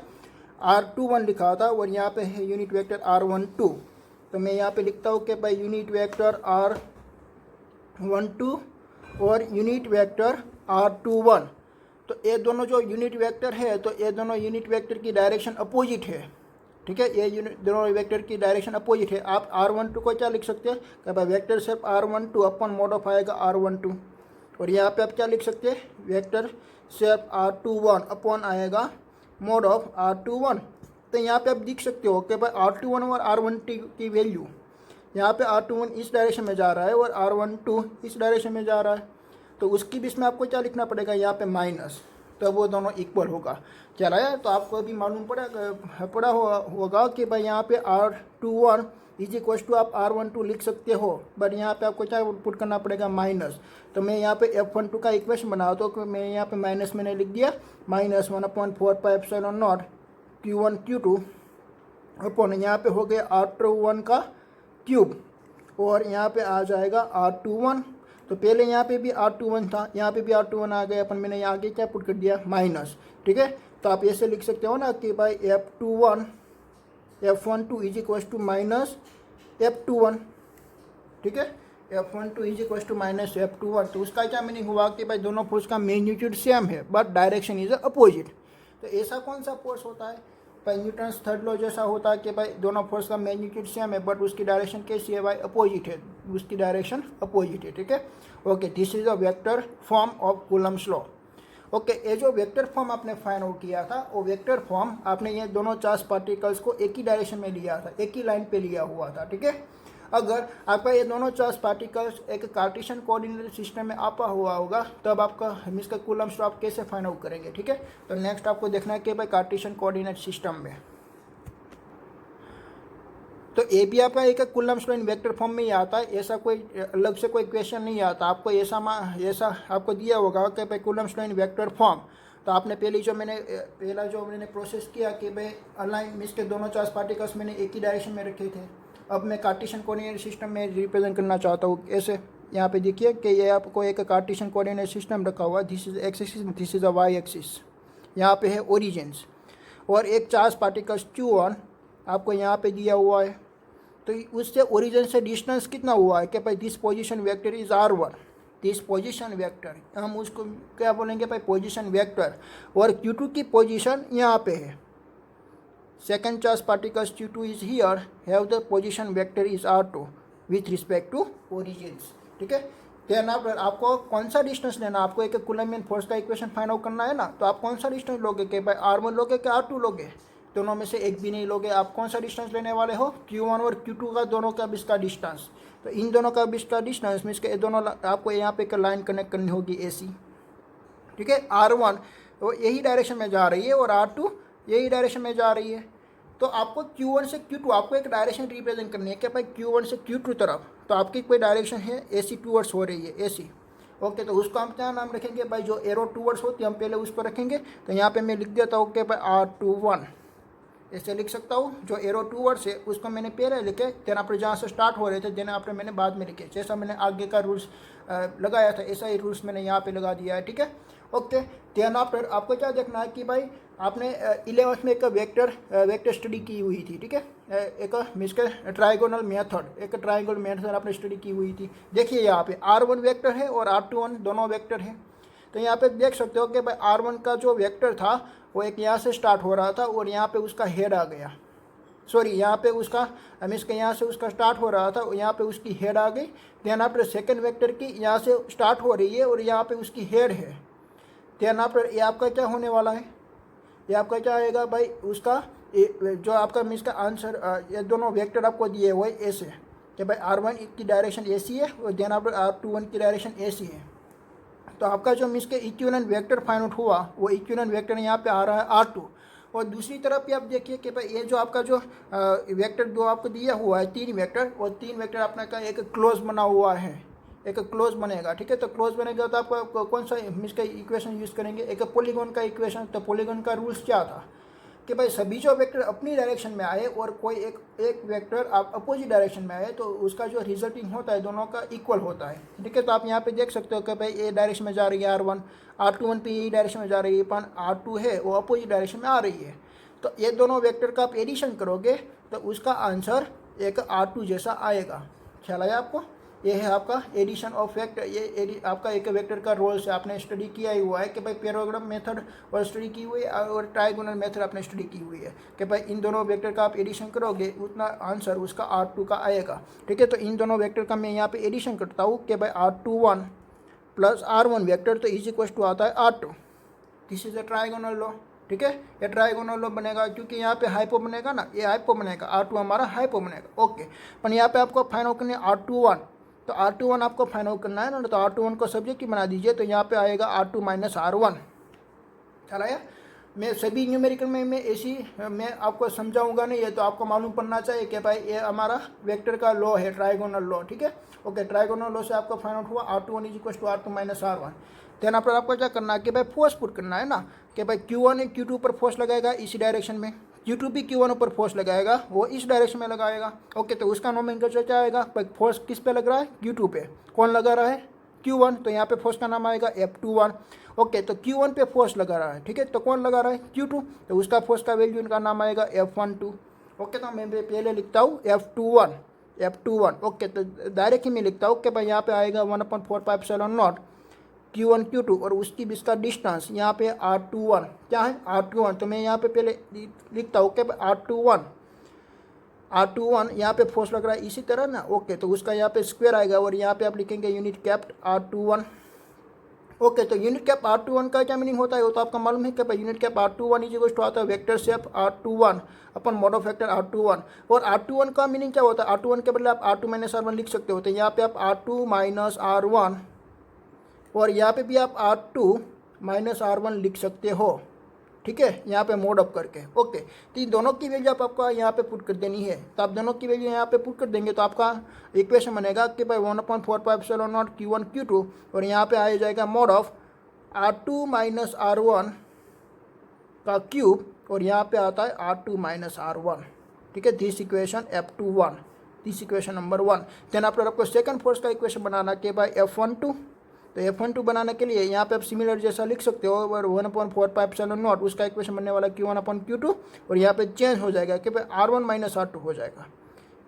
r21 लिखा था और यहाँ पे है यूनिट वेक्टर r12, तो मैं यहाँ पे लिखता हूँ कि भाई यूनिट वेक्टर r12 और यूनिट वेक्टर r21। तो ये दोनों जो यूनिट वेक्टर है तो ये दोनों यूनिट वेक्टर की डायरेक्शन अपोजिट है, ठीक है, ये दोनों वेक्टर की डायरेक्शन अपोजिट है। आप R12 को क्या लिख सकते हैं कि भाई vector shape R12 upon mode of आएगा R12, और यहाँ पे आप क्या लिख सकते हैं, वेक्टर शेप R21 अपॉन आएगा मोड ऑफ R21। तो यहाँ पे आप देख सकते हो कि भाई R21 और R12 की वैल्यू, यहाँ पे R21 इस डायरेक्शन में जा रहा है और R12 इस डायरेक्शन में जा रहा है, तो उसकी बीच में आपको क्या लिखना पड़ेगा, यहाँ पे माइनस, तो वो दोनों इक्वल होगा। चला है, तो आपको अभी मालूम पड़ा होगा कि भाई यहाँ पे R21 इज इक्वल टू आप R12 लिख सकते हो, बट यहाँ पे आपको क्या पुट करना पड़ेगा, माइनस। तो मैं यहाँ पे F12 का इक्वेशन बनाता हूँ, तो मैं यहाँ पे माइनस मैंने लिख दिया, -1/4πε0 Q1 Q2 अपॉन यहाँ पे हो गया R21 का क्यूब, और यहाँ पे आ जाएगा R21। तो पहले यहाँ पे भी R21 था, यहाँ पे भी R21 आ गया, अपन मैंने यहाँ आगे क्या पुट कर दिया, माइनस। ठीक है, तो आप ऐसे लिख सकते हो ना कि भाई F12 is equal to minus F21। ठीक है, F12 is equal to minus F21। तो उसका क्या मीनिंग हुआ कि भाई दोनों फोर्स का मैग्नीट्यूड सेम है बट डायरेक्शन इज अपोजिट। तो ऐसा कौन सा फोर्स होता है, भाई न्यूटन्स थर्ड लॉ जैसा होता है कि भाई दोनों फोर्स का मैग्नीट्यूड सेम है बट उसकी डायरेक्शन कैसी है, भाई अपोजिट है, उसकी डायरेक्शन अपोजिट है। ठीक है, okay, this is a vector form of Coulomb's law. Okay, ये जो वेक्टर फॉर्म आपने फाइंड आउट किया था, वो वेक्टर फॉर्म आपने ये दोनों चार्ज पार्टिकल्स को एक ही डायरेक्शन में लिया था, एक ही लाइन पे लिया हुआ था। ठीक है, अगर आपका ये दोनों चार्ज पार्टिकल्स एक कार्टेशियन कोऑर्डिनेट सिस्टम में आपा हुआ होगा, तब आपका इसका कूलम्स लॉ आप कैसे फाइंड आउट करेंगे। ठीक है, तो नेक्स्ट आपको देखना है कि भाई कार्टेशियन कोऑर्डिनेट सिस्टम में, तो ये भी आपका एक Coulomb's law in vector form में ही आता है, ऐसा कोई अलग से कोई क्वेश्चन नहीं आता आपको, ऐसा आपको दिया होगा कि भाई Coulomb's law in vector form. तो आपने पहला जो मैंने प्रोसेस किया कि भाई अलाइन मींस के दोनों चार्ज पार्टिकल्स मैंने एक ही डायरेक्शन में रखे थे। अब मैं कार्टेशियन कोऑर्डिनेट सिस्टम में रिप्रेजेंट करना चाहता हूँ ऐसे, यहाँ पे देखिए कि ये आपको एक कार्टेशियन कोऑर्डिनेट सिस्टम रखा हुआ है, this is X axis, this is a Y axis, यहाँ पे है ओरिजिन्स, और एक चार्ज पार्टिकल्स Q1 आपको यहाँ पे दिया हुआ है। तो उससे ओरिजिन से डिस्टेंस कितना हुआ है कि भाई this position vector is R1, this position vector, हम उसको क्या बोलेंगे भाई, पोजीशन वेक्टर। और Q2 की पोजीशन यहाँ पे है, second charge particles Q2 is here, have the position vector is R2 with respect to origins. ठीक है, देन आपको कौन सा डिस्टेंस लेना, आपको एक कूलम्बियन फोर्स का इक्वेशन फाइंड आउट करना है ना, तो आप कौन सा डिस्टेंस लोगे कि भाई R1 लोगे कि R2 लोगे, दोनों में से एक भी नहीं लोगे। आप कौन सा डिस्टेंस लेने वाले हो, Q1 और Q2 का दोनों का बीच का डिस्टेंस। तो इन दोनों का बीच का डिस्टेंस मीन्स के दोनों आपको यहाँ पे एक लाइन कनेक्ट करनी होगी AC। ठीक है, R1 वो यही डायरेक्शन में जा रही है और R2 यही डायरेक्शन में जा रही है। तो आपको Q1 से Q2 आपको एक डायरेक्शन रिप्रेजेंट करनी है कि भाई Q1 से Q2 तरफ, तो आपकी कोई डायरेक्शन है AC टूवर्ड्स हो रही है AC। ओके, तो उसको हम क्या नाम रखेंगे भाई, जो एरो टूवर्ड्स होती है हम पहले उस पर रखेंगे। तो यहाँ पे मैं लिख देता हूँ कि भाई R21 ऐसे लिख सकता हूँ, जो एरो टूवर्ड्स है उसको मैंने पहले लिखे, देन आपने जहाँ से स्टार्ट हो रहे थे देन आपने मैंने बाद में लिखे, जैसा मैंने आगे का रूल्स लगाया था ऐसा ही रूल्स मैंने यहाँ पे लगा दिया है। ठीक है, ओके, देन आफ्टर आपको क्या देखना है कि भाई आपने 11th में एक वेक्टर स्टडी की हुई थी। ठीक है, एक मिसके ट्राइगोनल मेथड, एक ट्राइंगल मेथड आपने स्टडी की हुई थी। देखिए यहाँ पे R1 वेक्टर है और R21 दोनों वेक्टर है। तो यहाँ पे देख सकते हो कि भाई R1 का जो वेक्टर था वो एक यहाँ से स्टार्ट हो रहा था और यहाँ पे उसका हेड आ गया, सॉरी यहाँ पे उसका मीन्स के यहाँ से उसका स्टार्ट हो रहा था और यहाँ पे उसकी हेड आ गई। देन आफ्टर सेकेंड वेक्टर की यहाँ से स्टार्ट हो रही है और यहाँ पे उसकी हेड है। देन आफ्टर ये आपका क्या होने वाला है, ये आपका क्या आएगा भाई, उसका जो आपका मीन्स का आंसर, ये दोनों वेक्टर आपको दिए हुए ऐसे कि भाई R1 की डायरेक्शन AC है और देन आफ्टर R21 की डायरेक्शन AC है। तो आपका जो मीन्स के इक्विवेलेंट वेक्टर फाइंड आउट हुआ वो इक्विवेलेंट वेक्टर यहाँ पे आ रहा है R2। और दूसरी तरफ भी आप देखिए कि भाई ये जो आपका जो वेक्टर दो आपको दिया हुआ है 3 वेक्टर, और 3 वेक्टर अपना का एक क्लोज बना हुआ है, एक क्लोज बनेगा। ठीक है, तो क्लोज बनेगा तो आप कौन सा मीन्स का इक्वेशन यूज़ करेंगे, एक पॉलीगॉन का इक्वेशन। तो पॉलीगॉन का रूल्स क्या था कि भाई सभी जो वेक्टर अपनी डायरेक्शन में आए और कोई एक वेक्टर आप अपोजिट डायरेक्शन में आए तो उसका जो रिजल्टिंग होता है दोनों का इक्वल होता है। ठीक है, तो आप यहाँ पे देख सकते हो कि भाई ये डायरेक्शन में जा रही है R1, R21 पे यही डायरेक्शन में जा रही है, पर R2 है वो अपोजिट डायरेक्शन में आ रही है। तो ये दोनों वेक्टर का आप एडिशन करोगे तो उसका आंसर एक R2 जैसा आएगा। ख्याल आया आपको, ये है आपका एडिशन ऑफ वेक्टर। ये आपका एक वेक्टर का रोल से आपने स्टडी किया ही हुआ है कि भाई पैराग्राम मेथड और स्टडी की हुई है और ट्राइगोनल मेथड आपने स्टडी की हुई है कि भाई इन दोनों वेक्टर का आप एडिशन करोगे उतना आंसर उसका R2 का आएगा। ठीक है, तो इन दोनों वेक्टर का मैं यहाँ पे एडिशन करता हूँ कि भाई R21 प्लस R1 वेक्टर तो इज इक्वल टू आता है R2। This is a trigonal law. ठीक है, ये ट्राइगोनल लॉ बनेगा क्योंकि यहाँ पे हाइपो बनेगा ना, ये हाइपो बनेगा, R2 हमारा हाइपो बनेगा। ओके, पर यहाँ पे आपको फाइंड आउट करना है R21, तो R21 आपको फाइंड आउट करना है ना, तो R21 को सब्जेक्ट ही बना दीजिए, तो यहाँ पे आएगा R2 माइनस R1। चला यार, मैं सभी न्यूमेरिकल में मैं ऐसी मैं आपको समझाऊंगा नहीं, ये तो आपको मालूम पड़ना चाहिए कि भाई ये हमारा वेक्टर का लॉ है, ट्राइगोनल लॉ। ठीक है, ओके, ट्राइगोनल लॉ से आपको फाइंड आउट हुआ R21 is equal to R2 minus R1। Then पर आपको क्या करना है कि भाई फोर्स पुट करना है ना, कि भाई Q1 Q2 पर फोर्स लगाएगा इसी डायरेक्शन में, Q2 भी Q1 पर फोर्स लगाएगा, वो इस डायरेक्शन में लगाएगा। ओके, तो उसका नोमेनक्लेचर क्या आएगा, फोर्स किस पे लग रहा है, Q2 पे। कौन लगा रहा है, Q1, तो यहाँ पे फोर्स का नाम आएगा F21। ओके, तो Q1 पे फोर्स लगा रहा है। ठीक है, तो कौन लगा रहा है, Q2, तो उसका फोर्स का वैल्यू इनका नाम आएगा F12। ओके, तो मैं पहले लिखता हूँ F21। ओके, तो डायरेक्ट ही मैं लिखता हूँ कि भाई यहाँ पे आएगा 1/4πε0 Q1 Q2 और उसकी बीच का डिस्टेंस यहाँ पे R21 क्या है, R21, तो मैं यहाँ पे पहले लिखता हूँ कि R21 यहाँ पे फोर्स लग रहा है इसी तरह ना। ओके, तो उसका यहाँ पे स्क्वायर आएगा और यहाँ पे आप लिखेंगे यूनिट कैप R21। ओके, तो यूनिट कैप R21 का क्या मीनिंग होता है, वो तो आपका मालूम है कि भाई unit cap R21 is equal to आता है vector shape R21 upon mod of vector R21। और R21 का मीनिंग क्या होता है, R21 के बदले आप R2 माइनस R1 लिख सकते हो, तो यहाँ पे आप R2 माइनस R1 और यहाँ पे भी आप R2 माइनस R1 लिख सकते हो। ठीक है, यहाँ पे मोड अप करके। ओके, तो इन दोनों की वैल्यू आपका यहाँ पे पुट कर देनी है, तो आप दोनों की वैल्यू यहाँ पे पुट कर देंगे तो आपका इक्वेशन बनेगा कि भाई 1/4πε0 Q1 Q2 और यहाँ पे आ जाएगा mode of R2 minus R1 का क्यूब और यहाँ पे आता है R2 माइनस R1। ठीक है, this equation F21, this equation number 1। Then आपको सेकंड फोर्स का इक्वेशन बनाना कि भाई F12, तो F12 बनाने के लिए यहाँ पे आप सिमिलर जैसा लिख सकते हो, और 1/4πε0 उसका इक्वेशन बनने वाला Q1/Q2 और यहाँ पे चेंज हो जाएगा कि भाई R1 माइनस R2 हो जाएगा।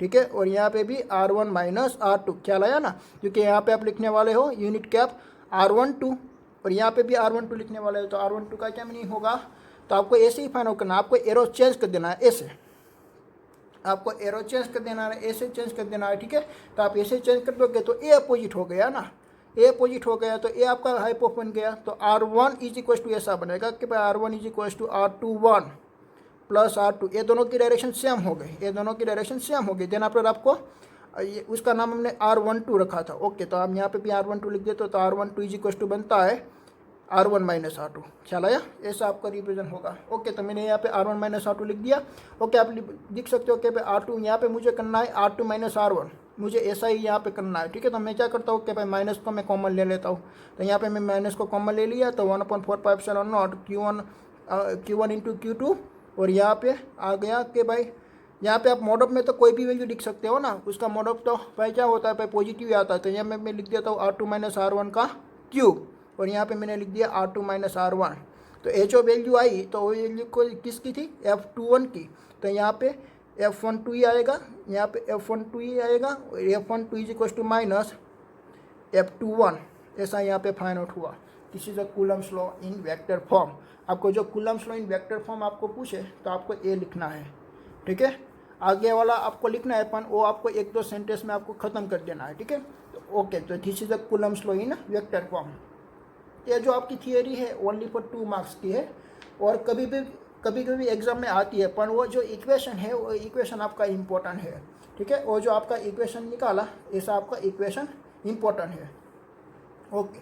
ठीक है, और यहाँ पे भी R1 माइनस R2 ख्याल आया ना, क्योंकि यहाँ पे आप लिखने वाले हो यूनिट कैप R12 और यहाँ पे भी R12 लिखने वाले हो, तो R12 का क्या मीनिंग होगा, तो आपको ऐसे ही फाइंड आउट करना है, आपको एरो चेंज कर देना है, ऐसे आपको एरो चेंज कर देना है, ऐसे चेंज कर देना है। ठीक है, तो आप ऐसे चेंज कर दोगे तो ए अपोजिट हो गया ना, ए अपोजिट हो गया तो ए आपका हाइपो बन गया, तो R1 इज इक्वल टू ऐसा बनेगा कि भाई R1 is equal to R21 plus R2, ये दोनों की डायरेक्शन सेम हो गई, ये दोनों की डायरेक्शन सेम हो गई। देन आफ्टर आपको उसका नाम हमने R12 रखा था। ओके, तो हम यहाँ पे भी R12 लिख देते, तो R12 इज इक्वल टू बनता है R1 माइनस R2। ख्याल आया, ऐसा आपका रिप्रेजेंट होगा। ओके, तो मैंने यहाँ पे R1 माइनस R2 लिख दिया। ओके, आप लिख सकते हो कि भाई R2 यहाँ पे मुझे करना है R2 माइनस R1, मुझे ऐसा ही यहाँ पे करना है। ठीक है, तो मैं क्या करता हूँ कि भाई माइनस को मैं कॉमन ले लेता हूँ, तो यहाँ पे मैं माइनस को कॉमन ले लिया, तो 1/4πε0 Q1 इंटू Q2 और यहाँ पे आ गया कि भाई यहाँ पे आप मॉड ऑफ में तो कोई भी वैल्यू लिख सकते हो ना, उसका मॉड ऑफ तो भाई क्या होता है, भाई पॉजिटिव आता है, तो यहाँ मैं लिख देता हूँ R2 माइनस R1 का क्यूब और यहाँ पे मैंने लिख दिया R2 माइनस R1। तो ये जो वैल्यू आई तो वो वैल्यू को किसकी थी, F21 की, तो यहाँ पे F12 ही आएगा, यहाँ पे F12 ही आएगा और F12 is equal to minus F21, ऐसा यहाँ पे फाइंड आउट हुआ। This is a Coulomb's law in vector form. आपको जो Coulomb's law in vector form आपको पूछे तो आपको ए लिखना है। ठीक है, आगे वाला आपको लिखना है अपन, वो आपको 1-2 सेंटेंस में आपको ख़त्म कर देना है। ठीक है, तो ओके, तो this is a Coulomb's law in vector form. ये जो आपकी थियरी है ओनली फॉर 2 मार्क्स की है और कभी कभी एग्जाम में आती है, पर वो जो इक्वेशन है वो इक्वेशन आपका इम्पोर्टेंट है। ठीक है, वो जो आपका इक्वेशन निकाला ऐसा आपका इक्वेशन इम्पोर्टेंट है। ओके,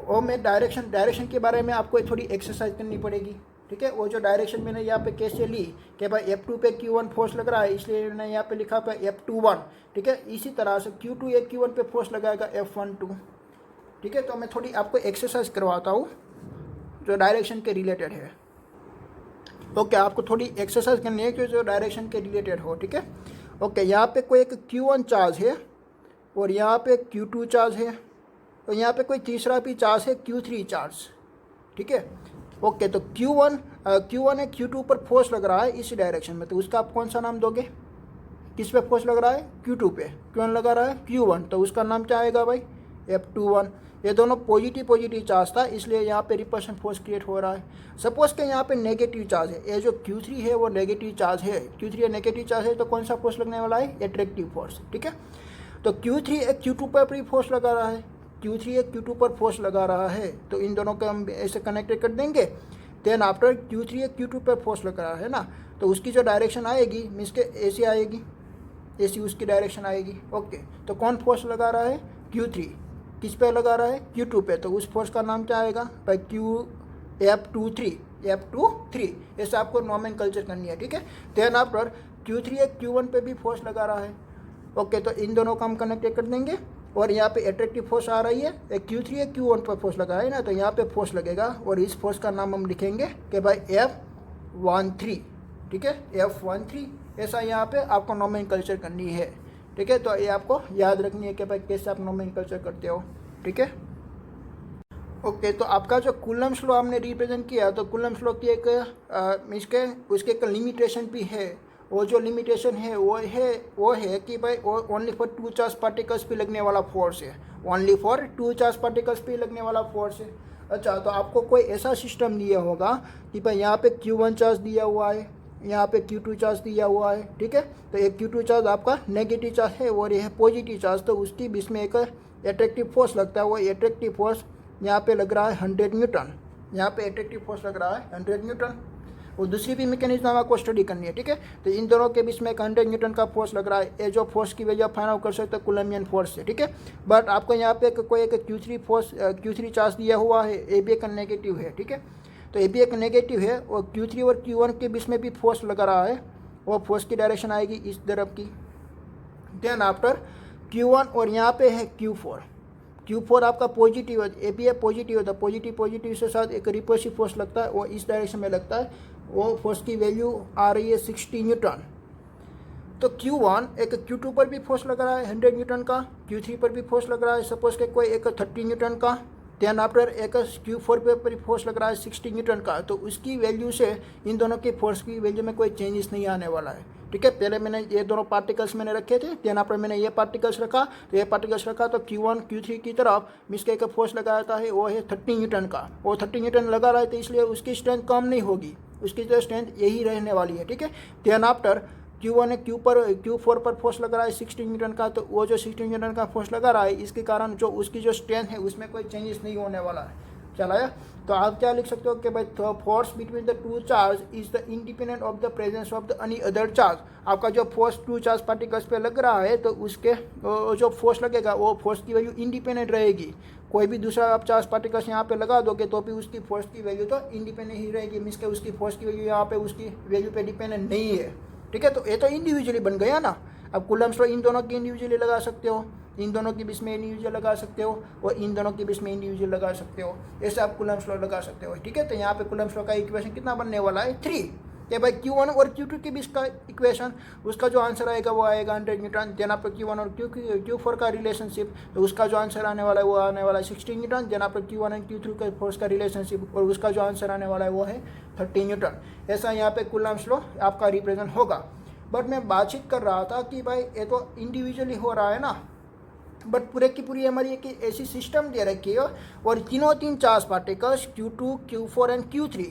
वो मैं डायरेक्शन के बारे में आपको थोड़ी एक्सरसाइज करनी पड़ेगी। ठीक है, वो जो डायरेक्शन मैंने यहाँ पे कैसे ली कि भाई F2 पे Q1 फोर्स लग रहा है, इसलिए मैंने यहाँ पे लिखा पे F21। ठीक है, इसी तरह से Q2 एक Q1 पे फोर्स लगाएगा F12। ठीक है, तो मैं थोड़ी आपको एक्सरसाइज करवाता हूँ जो डायरेक्शन के रिलेटेड है। ओके, आपको थोड़ी एक्सरसाइज करनी है कि जो डायरेक्शन के रिलेटेड हो। ठीक है, ओके, यहाँ पे कोई एक Q1 चार्ज है और यहाँ पे Q2 चार्ज है और यहाँ पे कोई तीसरा भी चार्ज है Q3 चार्ज। ठीक है, ओके, तो Q1 है, Q2 पर फोर्स लग रहा है इस डायरेक्शन में, तो उसका आप कौन सा नाम दोगे, किस पे फोर्स लग रहा है, Q2 पे। Q1 लगा रहा है Q1, तो उसका नाम क्या आएगा भाई, F21। ये दोनों पॉजिटिव पॉजिटिव चार्ज था, इसलिए यहाँ पे रिपल्शन फोर्स क्रिएट हो रहा है। सपोज के यहाँ पे नेगेटिव चार्ज है, ये जो Q3 है वो नेगेटिव चार्ज है, Q3 नेगेटिव चार्ज है, तो कौन सा फोर्स लगने वाला है, एट्रैक्टिव फोर्स। ठीक है, तो Q3 एक Q2 पर भी फोर्स लगा रहा है, Q3 एक Q2 पर फोर्स लगा रहा है, तो इन दोनों को हम ऐसे कनेक्टेड कर देंगे। देन आफ्टर Q3 एक Q2 पर फोर्स लगा रहा है ना, तो उसकी जो डायरेक्शन आएगी मीन्स के ऐसी आएगी, ऐसी उसकी डायरेक्शन आएगी। ओके, तो कौन फोर्स लगा रहा है, Q3 किस पे लगा रहा है, Q2 पे, तो उस फोर्स का नाम क्या आएगा भाई, F23 ऐसे आपको नोमेनक्लेचर करनी है। ठीक है, देन आफ्टर Q3 एक Q1 पे भी फोर्स लगा रहा है। ओके, तो इन दोनों को हम कनेक्ट कर देंगे, और यहाँ पे एट्रैक्टिव फोर्स आ रही है, एक Q3 एक Q1 पर फोर्स लगा है ना, तो यहाँ पे फोर्स लगेगा, और इस फोर्स का नाम हम लिखेंगे कि भाई F13। ठीक है, F13 ऐसा यहाँ पे आपको नोमेनक्लेचर करनी है। ठीक है, तो ये आपको याद रखनी है कि भाई कैसे आप नोमेनक्लेचर करते हो। ठीक है, ओके, तो आपका जो कूलम्ब्स लॉ हमने रिप्रेजेंट किया, तो कूलम्ब्स लॉ की एक मीन्स के उसके एक लिमिटेशन भी है। वो जो लिमिटेशन है वो है कि भाई ओनली फॉर 2 चार्ज पार्टिकल्स पे लगने वाला फोर्स है, ओनली फॉर 2 चार्ज पार्टिकल्स पे लगने वाला फोर्स है। अच्छा, तो आपको कोई ऐसा सिस्टम दिया होगा कि भाई यहाँ पे Q1 चार्ज दिया हुआ है, यहाँ पे Q2 चार्ज दिया हुआ है। ठीक है, तो एक Q2 चार्ज आपका नेगेटिव चार्ज है और ये है पॉजिटिव चार्ज, तो उसकी बीच में एक एट्रैक्टिव फोर्स लगता है। वो एट्रैक्टिव फोर्स यहाँ पे लग रहा है 100 न्यूटन, यहाँ पे एट्रैक्टिव फोर्स लग रहा है 100 न्यूटन। और दूसरी भी मैकेनिज्म आपको स्टडी करनी है। ठीक है, तो इन दोनों के बीच में एक 100 न्यूटन का फोर्स लग रहा है, ये जो फोर्स की वजह फाइंड आउट कर सकते हो कूलम्बियन फोर्स से। ठीक है, बट आपको यहाँ पे कोई एक Q3 चार्ज दिया हुआ है, ए भी एक नेगेटिव है। ठीक है, तो ये भी एक नेगेटिव है, और Q3 और Q1 के बीच में भी फोर्स लगा रहा है, वो फोर्स की डायरेक्शन आएगी इस तरफ की। देन आफ्टर Q1 और यहाँ पे है Q4 आपका पॉजिटिव है, ए भी है पॉजिटिव होता है, पॉजिटिव से साथ एक रिपल्सिव फोर्स लगता है, वो इस डायरेक्शन में लगता है, वो फोर्स की वैल्यू आ रही है 60 न्यूटन। तो Q1 एक Q2 पर भी फोर्स लग रहा है 100 न्यूटन का, Q3 पर भी फोर्स लग रहा है सपोज के कोई एक 30 न्यूटन का। देन आफ्टर एक Q4 पे फोर्स लग रहा है 60 न्यूटन का, तो उसकी वैल्यू से इन दोनों के फोर्स की वैल्यू में कोई चेंजेस नहीं आने वाला है। ठीक है, पहले मैंने ये दोनों पार्टिकल्स मैंने रखे थे, देन आफ्टर मैंने ये पार्टिकल्स रखा, तो ये पार्टिकल्स रखा, तो Q1 Q3 की तरफ मिस के फोर्स लगाता है, वो है 30 न्यूटन का। वो 30 न्यूटन लगा रहा है, तो इसलिए उसकी स्ट्रेंथ कम नहीं होगी, उसकी जो स्ट्रेंथ यही रहने वाली है। ठीक है, देन आफ्टर Q1 Q4 पर फोर्स लगा रहा है 60 न्यूटन का, तो वो जो 60 न्यूटन का फोर्स लगा रहा है, इसके कारण जो उसकी जो स्ट्रेंथ है उसमें कोई चेंजेस नहीं होने वाला है। चलाया, तो आप क्या लिख सकते हो कि भाई force between the 2 charge is the independent of the presence of the any other charge. आपका जो फोर्स 2 चार्ज पार्टिकल्स पे लग रहा है, तो उसके जो फोर्स लगेगा वो फोर्स की वैल्यू इंडिपेंडेंट रहेगी। कोई भी दूसरा आप चार्ज पार्टिकल्स यहाँ पे लगा दोगे तो भी उसकी फोर्स की वैल्यू तो इंडिपेंडेंट ही रहेगी, मीन्स के उसकी फोर्स की वैल्यू यहाँ पे उसकी वैल्यू पे डिपेंडेंट नहीं है। ठीक है, तो ये तो इंडिविजुअली बन गया ना। अब कूलम्ब्स लॉ इन दोनों की इंडिविजुअली लगा सकते हो, इन दोनों के बीच में इंडिविजुअल लगा सकते हो, और इन दोनों के बीच में इंडिविजुअल लगा सकते हो, ऐसे आप कूलम्ब्स लॉ लगा सकते हो। ठीक है, तो यहाँ पे कूलम्ब्स लॉ का इक्वेशन कितना बनने वाला है, 3। कि भाई Q1 और Q2 के बीच का इक्वेशन, उसका जो आंसर आएगा वो आएगा 100 न्यूटन। देन आपको Q1 और Q4 का रिलेशनशिप, तो उसका जो आंसर आने वाला है वो आने वाला है 60 न्यूटन। देन आपको Q1 और Q3 के फोर्स का रिलेशनशिप, और उसका जो आंसर आने वाला है वो है 30 न्यूटन। ऐसा यहाँ पे कूलम्ब्स लॉ आपका रिप्रेजेंट होगा। बट मैं बातचीत कर रहा था कि भाई ये तो इंडिविजुअली हो रहा है ना, बट पूरे की पूरी हमारी एक ऐसी सिस्टम दे रखी है, और तीन charge particles Q2 Q4 and Q3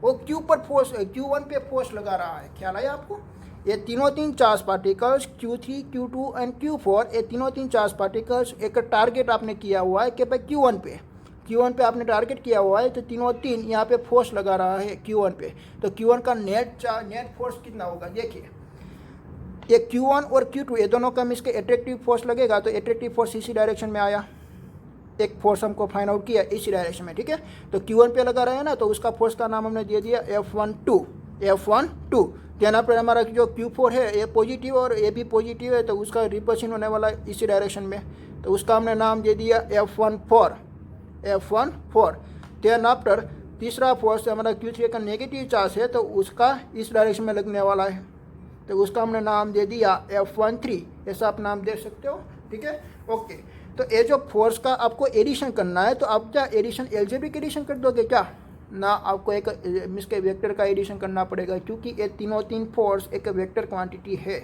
वो Q1 पे फोर्स लगा रहा है। ख्याल आया आपको? ये तीन charge particles Q3 Q2 and Q4, ये तीन चार्ज पार्टिकल्स एक टारगेट आपने किया हुआ है कि भाई Q1 पे आपने टारगेट किया हुआ है, तो तीन यहाँ पे फोर्स लगा रहा है Q1 पे। तो Q1 का नेट फोर्स कितना होगा, देखिए ये Q1 और Q2 ये दोनों का इसके एट्रैक्टिव फोर्स लगेगा, तो एट्रैक्टिव फोर्स इसी डायरेक्शन में आया, एक फोर्स हमको फाइंड आउट किया इसी डायरेक्शन में। ठीक है, तो Q1 पे लगा रहे हैं ना, तो उसका फोर्स का नाम हमने दे दिया F12। यहाँ पर हमारा जो Q4 है ये पॉजिटिव और ये भी पॉजिटिव है, तो उसका रिपल्शन होने वाला है इसी डायरेक्शन में, तो उसका हमने नाम दे दिया F14। देन आफ्टर तीसरा फोर्स हमारा Q3 का नेगेटिव चार्ज है, तो उसका इस डायरेक्शन में लगने वाला है, तो उसका हमने नाम दे दिया F13। ऐसा आप नाम दे सकते हो। ठीक है, ओके। तो ये जो फोर्स का आपको एडिशन करना है, तो आप क्या एडिशन एल्जेब्रिक एडिशन कर दोगे क्या ना, आपको एक इसके वेक्टर का एडिशन करना पड़ेगा, क्योंकि ये तीन फोर्स एक वेक्टर क्वांटिटी है।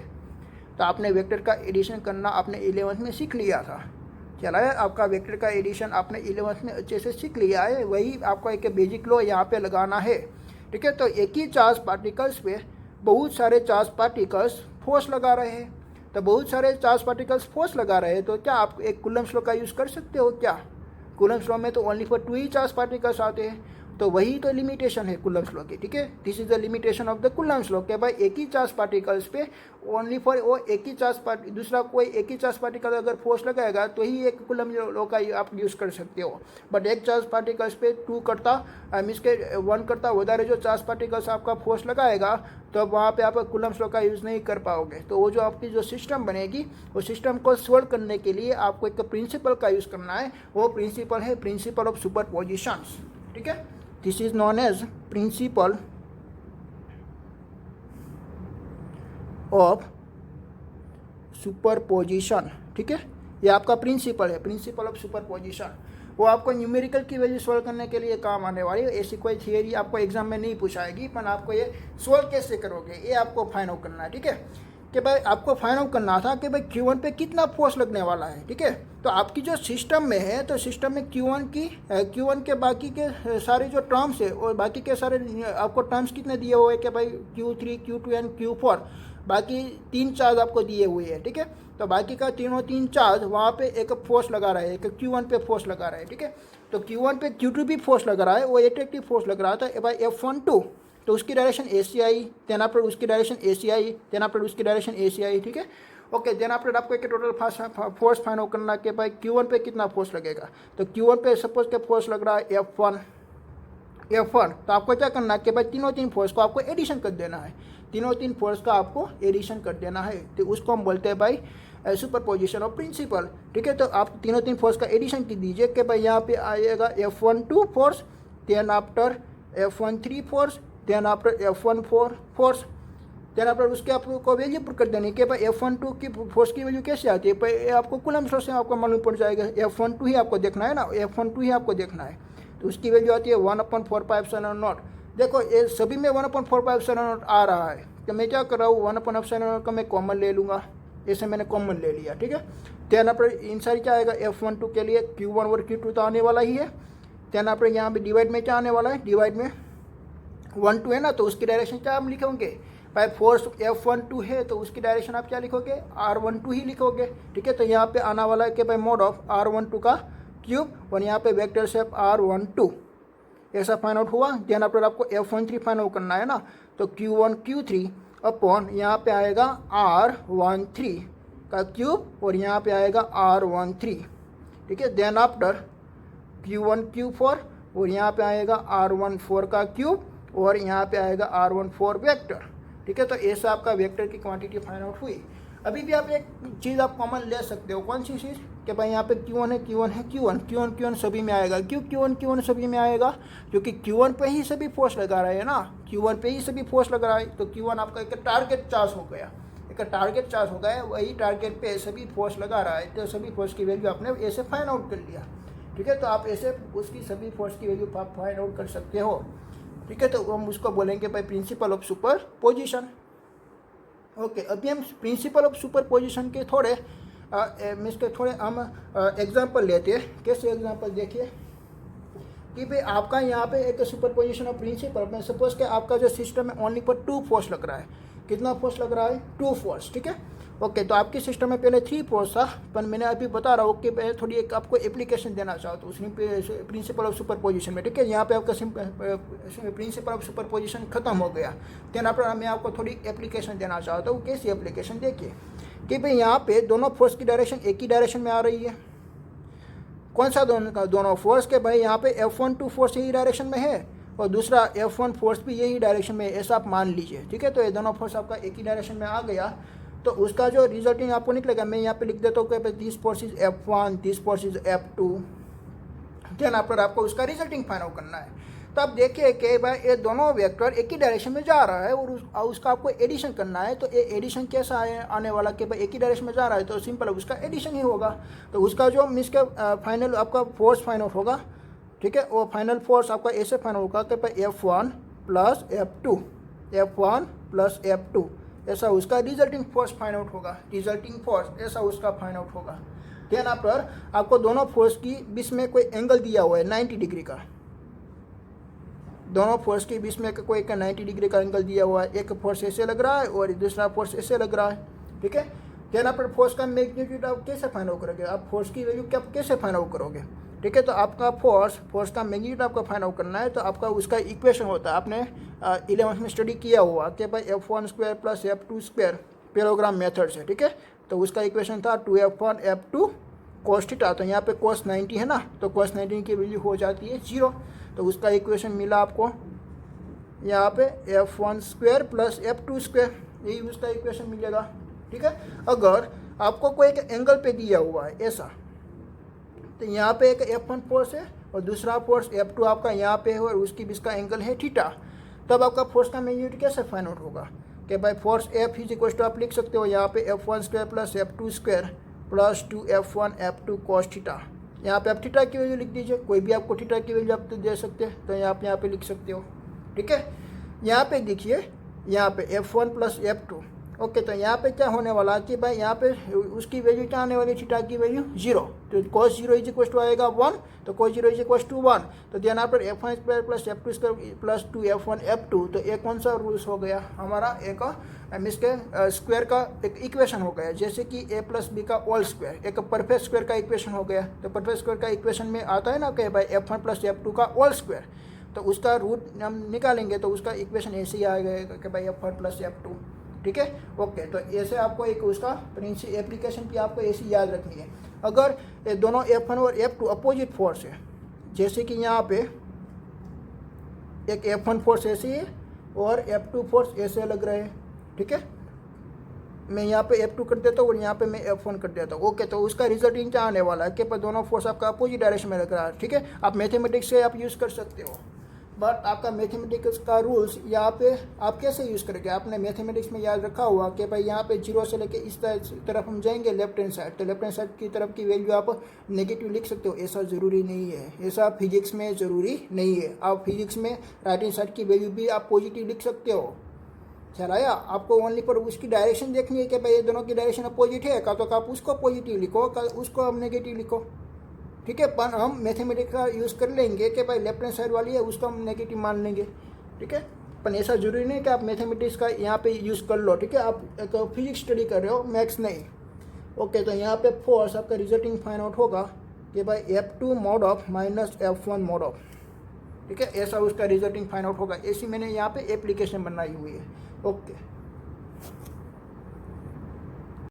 तो आपने वेक्टर का एडिशन करना आपने 11th में सीख लिया था। चला है, आपका वेक्टर का एडिशन आपने 11th में अच्छे से सीख लिया है। वही आपका एक बेसिक लॉ यहाँ पे लगाना है, ठीक है। तो एक ही चार्ज पार्टिकल्स पे बहुत सारे चार्ज पार्टिकल्स फोर्स लगा रहे हैं, तो बहुत सारे चार्ज पार्टिकल्स फोर्स लगा रहे हैं, तो क्या आप एक कूलम्ब्स लॉ का यूज़ कर सकते हो क्या? कूलम्ब्स लॉ में तो only for 2 he charge particles आते हैं, तो वही तो लिमिटेशन है कूलम्ब्स लॉ की, ठीक है। This is the limitation of the Coulomb's law कि भाई एक ही चार्ज पार्टिकल्स पे ओनली फॉर वो एक ही चार्ज दूसरा कोई एक ही चार्ज पार्टिकल अगर फोर्स लगाएगा तो ही एक कूलम्ब लॉ का आप यूज़ कर सकते हो। बट एक चार्ज पार्टिकल्स पे 2 करता मीन्स के 1 करता વધારે जो चार्ज पार्टिकल्स आपका फोर्स लगाएगा तो वहाँ पे आप कूलम्ब्स लॉ का यूज़ नहीं कर पाओगे। तो वो जो आपकी जो सिस्टम बनेगी वो सिस्टम को सॉल्व करने के लिए आपको एक प्रिंसिपल का यूज़ करना है। वो प्रिंसिपल है प्रिंसिपल ऑफ सुपरपोजिशंस, ठीक है। This is known as principle of superposition, ठीक है। ये आपका प्रिंसिपल है, प्रिंसिपल ऑफ सुपरपोजिशन। वो आपको न्यूमेरिकल की वैल्यू सॉल्व करने के लिए काम आने वाली है। ऐसी कोई थियरी आपको एग्जाम में नहीं पूछाएगी, पर आपको ये सॉल्व कैसे करोगे ये आपको फाइंड आउट करना है, ठीक है। कि भाई आपको फाइंड आउट करना था कि भाई Q1 पे कितना फोर्स लगने वाला है, ठीक है। तो आपकी जो सिस्टम में है तो सिस्टम में Q1 के बाकी के सारे जो टर्म्स है और बाकी के सारे आपको टर्म्स कितने दिए हुए हैं कि भाई Q3 Q2 एंड Q4, बाकी 3 चार्ज आपको दिए हुए हैं, ठीक है। तो बाकी का 3 चार्ज वहाँ पे एक फोर्स लगा रहा है, एक Q1 पे फोर्स लगा रहा है, ठीक है। तो Q1 पे Q2 भी फोर्स लगा रहा है, वो एट्रैक्टिव फोर्स लग रहा था भाई F12, तो उसकी डायरेक्शन AC आई, देन आफ्टर उसकी डायरेक्शन AC आई, देन आफ्टर उसकी डायरेक्शन AC आई, ठीक है। ओके, देन आफ्टर आपको एक टोटल फोर्स फाइंड आउट करना कि भाई Q1 पे कितना फोर्स लगेगा। तो Q1 पे सपोज के फोर्स लग रहा है F1, तो आपको क्या करना है कि भाई 3 फोर्स को आपको एडिशन कर देना है, 3 फोर्स का आपको एडिशन कर देना है। तो उसको हम बोलते हैं भाई सुपरपोजिशन ऑफ प्रिंसिपल, ठीक है। तो आप 3 फोर्स का एडिशन की दीजिए कि भाई यहाँ पे आएगा F12 force, then after F13 force, then after F14 force, then after उसके आपको वैल्यू पुट कर देनी कि भाई F12 की फोर्स की वैल्यू कैसे आती है। भाई आपको कूलम्ब्स लॉ से आपको मालूम पड़ जाएगा, F12 ही आपको देखना है ना, F12 ही आपको देखना है। तो उसकी वैल्यू आती है 1/4πε0। देखो ये सभी में 1/4πε0 आ रहा है, तो मैं क्या कर रहा हूँ 1/4 का मैं कॉमन ले लूँगा, ऐसे मैंने कॉमन ले लिया, ठीक है। देन आफ्टर इन सारी क्या आएगा F12 के लिए Q1 और Q2 तो आने वाला ही है। देन आफ्टर यहाँ पे डिवाइड में क्या आने वाला है, डिवाइड में 1 2 है ना, तो उसकी डायरेक्शन क्या आप लिखोगे भाई, फोर्स F12 है तो उसकी डायरेक्शन आप क्या लिखोगे R12 ही लिखोगे, ठीक है। तो यहाँ पे आना वाला है कि भाई मोड ऑफ R12 का क्यूब और यहाँ पे वेक्टर शेप R12, ऐसा फाइंड आउट हुआ। देन आफ्टर आपको F13 फाइंड आउट करना है ना, तो Q1 Q3 अपॉन यहाँ पे आएगा R13 का क्यूब और यहाँ पे आएगा R13, ठीक है। देन आफ्टर Q1 Q4 और यहाँ पे आएगा R14 का क्यूब और यहाँ पे आएगा R14 वेक्टर, ठीक है। तो ऐसा आपका वेक्टर की क्वांटिटी फाइंड आउट हुई। अभी भी आप एक चीज़ आप कॉमन ले सकते हो, कौन सी चीज़ कि भाई यहाँ पे Q1 है, Q1 सभी में आएगा। क्यों Q1 सभी में आएगा, क्योंकि Q1 पे ही सभी फोर्स लगा रहे हैं ना, Q1 पे ही सभी फोर्स लगा रहा है। तो Q1 आपका एक टारगेट चार्ज हो गया, वही टारगेट पे सभी फोर्स लगा रहा है, तो सभी फोर्स की वैल्यू आपने ऐसे फाइंड आउट कर लिया, ठीक है। तो आप ऐसे उसकी सभी फोर्स की वैल्यू आप फाइंड आउट कर सकते हो, ठीक है। तो हम उसको बोलेंगे भाई प्रिंसिपल ऑफ सुपरपोजिशन। ओके, अभी हम प्रिंसिपल ऑफ सुपरपोजिशन के थोड़े हम एग्जांपल लेते हैं। कैसे एग्जांपल देखिए कि भाई आपका यहाँ पे एक सुपरपोजिशन ऑफ प्रिंसिपल में सपोज कि आपका जो सिस्टम है ओनली पर 2 फोर्स लग रहा है। कितना फोर्स लग रहा है, 2 फोर्स, ठीक है। ओके, तो आपके सिस्टम में पहले 3 फोर्स था, पर मैंने अभी बता रहा हूँ कि मैं थोड़ी एक आपको एप्लीकेशन देना चाहता हूँ उस प्रिंसिपल ऑफ सुपरपोजिशन में, ठीक है। यहाँ पे आपका प्रिंसिपल ऑफ सुपरपोजिशन खत्म हो गया। देन आफ्टर मैं आपको थोड़ी एप्लीकेशन देना चाहता हूँ। कैसी एप्लीकेशन, देखिए कि भाई यहाँ पे दोनों फोर्स की डायरेक्शन एक ही डायरेक्शन में आ रही है। कौन सा दोनों फोर्स के भाई यहाँ पे F12 फोर्स यही डायरेक्शन में है और दूसरा F1 फोर्स भी यही डायरेक्शन में है, ऐसा आप मान लीजिए, ठीक है। तो ये दोनों फोर्स आपका एक ही डायरेक्शन में आ गया, तो उसका जो रिजल्टिंग आपको निकलेगा, मैं यहाँ पे लिख देता हूँ कि this force is F1, this force is F2। Then after आपको उसका रिजल्टिंग फाइंड आउट करना है। तो आप देखिए कि भाई ये दोनों वेक्टर एक ही डायरेक्शन में जा रहा है और उसका आपको एडिशन करना है। तो ये एडिशन कैसा आने वाला कि भाई एक ही डायरेक्शन में जा रहा है, तो सिंपल उसका एडिशन ही होगा। तो उसका जो मीन्स का फाइनल आपका फोर्स फाइंड आउट होगा, ठीक है। वो फाइनल फोर्स आपका ऐसे फाइंड होगा कि भाई F1 plus F2, F1 plus F2, ऐसा उसका रिजल्टिंग फोर्स फाइंड आउट होगा, रिजल्टिंग फोर्स ऐसा उसका फाइंड आउट होगा। देन आफ्टर आपको दोनों फोर्स की बीच में कोई एंगल दिया हुआ है 90 डिग्री का, दोनों फोर्स के बीच में कोई 90 डिग्री का एंगल दिया हुआ है, एक फोर्स ऐसे लग रहा है और दूसरा फोर्स ऐसे लग रहा है, ठीक है। देन आफ्टर फोर्स का मैग्नीट्यूड आप कैसे फाइंड आउट करोगे, आप फोर्स की वैल्यू क्या कैसे फाइंड आउट करोगे, ठीक है। तो आपका फोर्स का मैग्नीट्यूड आपको फाइंड आउट करना है, तो आपका उसका इक्वेशन होता है, आपने 11th में स्टडी किया हुआ कि भाई F1² + F2² पैरेललोग्राम मेथड से, ठीक है। तो उसका इक्वेशन था 2F1 F2 cos थीटा, तो यहाँ पे cos 90 है ना, तो cos 90 की वैल्यू हो जाती है 0, तो उसका इक्वेशन मिला आपको यहाँ पे F1² + F2², यही उसका इक्वेशन मिलेगा, ठीक है। अगर आपको कोई एक एंगल पे दिया हुआ है ऐसा, तो यहाँ पे एक F1 फोर्स है और दूसरा फोर्स F2 आपका यहाँ पे है और उसकी बीच का एंगल है थीटा, तब आपका फोर्स का मैग्नीट्यूड कैसे फाइंड आउट होगा कि भाई force F is equal to आप लिख सकते हो यहाँ पे F1² + F2² + 2F1 F2 cos theta. यहाँ पे आप थीटा की वैल्यू लिख दीजिए, कोई भी आपको थीटा की वैल्यू आप तो दे सकते हैं, तो यहाँ पे लिख सकते हो, ठीक है। यहाँ पे देखिए, यहाँ पे F1 + F2, ओके। तो यहाँ पे क्या होने वाला है कि भाई यहाँ पे उसकी वैल्यू क्या आने वाली, थीटा की वैल्यू 0, तो cos 0 इज इक्वल टू आएगा 1, तो cos 0 इज इक्वल टू 1, तो then after F1² + F2² + 2F1 F2, तो एक कौन सा रूल्स हो गया हमारा, एक इसके स्क्वायर का एक इक्वेशन हो गया, जैसे कि a + b का होल स्क्वायर एक परफेक्ट स्क्वायर का इक्वेशन हो गया। तो परफेक्ट स्क्वायर का इक्वेशन में आता है ना कि भाई F1 + F2 का होल स्क्वायर, तो उसका रूट हम निकालेंगे तो उसका इक्वेशन ऐसे ही आएगा कि भाई F1 + F2, ठीक है, ओके। तो ऐसे आपको एक उसका प्रिंसिपल एप्लीकेशन भी आपको ऐसी याद रखनी है। अगर ये दोनों F1 और F2 अपोजिट फोर्स है, जैसे कि यहाँ पे एक F1 फोर्स ऐसे है और F2 फोर्स ऐसे लग रहे हैं, ठीक है। मैं यहाँ पे F2 कर देता हूँ और यहाँ पे मैं F1 कर देता हूँ, ओके। तो उसका रिजल्टिंग क्या आने वाला है कि दोनों फोर्स आपका अपोजिट डायरेक्शन में लग रहा है, ठीक है। आप मैथमेटिक्स से आप यूज़ कर सकते हो, बट आपका मैथमेटिक्स का रूल्स यहाँ पे आप कैसे यूज़ करेंगे, आपने मैथमेटिक्स में याद रखा हुआ कि भाई यहाँ पे 0 से लेके इस तरफ हम जाएंगे लेफ्ट हैंड साइड, तो लेफ्ट हैंड साइड की तरफ की वैल्यू आप नेगेटिव लिख सकते हो, ऐसा ज़रूरी नहीं है, ऐसा फिजिक्स में ज़रूरी नहीं है। आप फिजिक्स में राइट हैंड साइड की वैल्यू भी आप पॉजिटिव लिख सकते हो, ख्याल आया आपको। ओनली पर उसकी डायरेक्शन देखनी है कि भाई ये दोनों की डायरेक्शन अपोजिट है, का तो आप उसको पॉजिटिव लिखो, का उसको आप नेगेटिव लिखो, ठीक है। पर हम मैथमेटिक्स का यूज़ कर लेंगे कि भाई लेफ्ट हैंड साइड वाली है उसको हम नेगेटिव मान लेंगे, ठीक है। पर ऐसा जरूरी नहीं कि आप मैथमेटिक्स का यहाँ पे यूज़ कर लो, ठीक है। आप एक फिजिक्स स्टडी कर रहे हो, मैथ्स नहीं, ओके। तो यहाँ पे फोर्स आपका रिजल्टिंग फाइंड आउट होगा कि भाई F2 mod of - F1 mod of, ठीक है, ऐसा उसका रिजल्टिंग फाइंड आउट होगा। ऐसी मैंने यहाँ पे एप्लीकेशन बनाई हुई है, ओके।